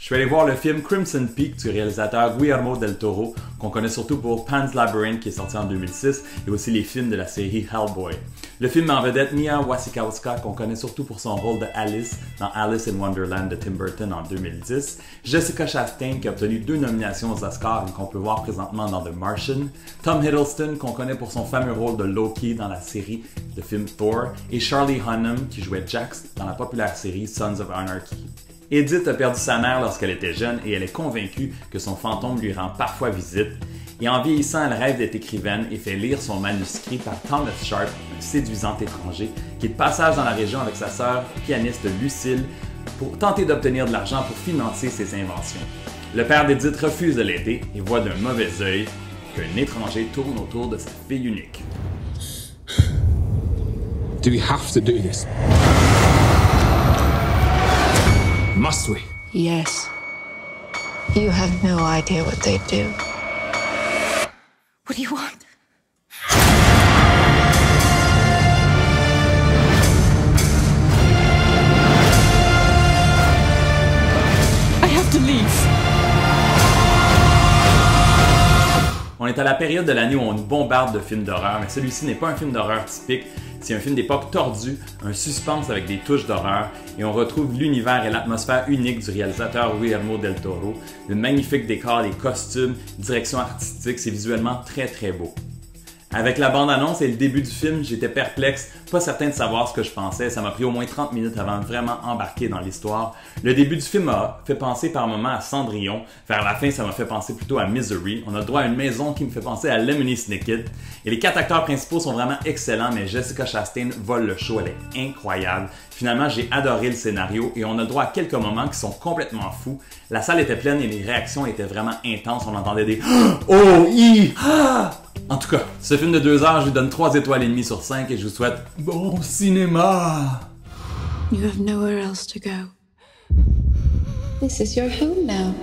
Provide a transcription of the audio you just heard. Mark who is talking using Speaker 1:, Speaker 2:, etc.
Speaker 1: Je suis allé voir le film Crimson Peak du réalisateur Guillermo del Toro, qu'on connaît surtout pour Pan's Labyrinth qui est sorti en 2006, et aussi les films de la série Hellboy. Le film met en vedette Mia Wasikowska, qu'on connaît surtout pour son rôle de Alice dans Alice in Wonderland de Tim Burton en 2010, Jessica Chastain qui a obtenu 2 nominations aux Oscars et qu'on peut voir présentement dans The Martian, Tom Hiddleston qu'on connaît pour son fameux rôle de Loki dans la série de film Thor, et Charlie Hunnam qui jouait Jax dans la populaire série Sons of Anarchy. Edith a perdu sa mère lorsqu'elle était jeune et elle est convaincue que son fantôme lui rend parfois visite. Et en vieillissant, elle rêve d'être écrivaine et fait lire son manuscrit par Thomas Sharp, un séduisant étranger, qui est de passage dans la région avec sa sœur pianiste Lucille pour tenter d'obtenir de l'argent pour financer ses inventions. Le père d'Edith refuse de l'aider et voit d'un mauvais œil qu'un étranger tourne autour de sa fille unique.
Speaker 2: Do we have to do this? Must we?
Speaker 3: Yes. You have no idea what they do.
Speaker 4: What do you want? I have to leave.
Speaker 1: On est à la période de l'année où on nous bombarde de films d'horreur, mais celui-ci n'est pas un film d'horreur typique, c'est un film d'époque tordu, un suspense avec des touches d'horreur, et on retrouve l'univers et l'atmosphère unique du réalisateur Guillermo del Toro, de magnifiques décors, des costumes, direction artistique, c'est visuellement très beau. Avec la bande-annonce et le début du film, j'étais perplexe, pas certain de savoir ce que je pensais, ça m'a pris au moins 30 minutes avant de vraiment embarquer dans l'histoire. Le début du film m'a fait penser par moments à Cendrillon, vers la fin ça m'a fait penser plutôt à Misery, on a le droit à une maison qui me fait penser à Lemony Snicket, et les 4 acteurs principaux sont vraiment excellents, mais Jessica Chastain vole le show, elle est incroyable. Finalement, j'ai adoré le scénario et on a le droit à quelques moments qui sont complètement fous. La salle était pleine et les réactions étaient vraiment intenses, on entendait des « Oh! I! Ah! » En tout cas, ce film de 2 heures, je lui donne 3 étoiles et demie sur 5 et je vous souhaite bon cinéma!
Speaker 3: You have nowhere else to go.
Speaker 5: This is your home now.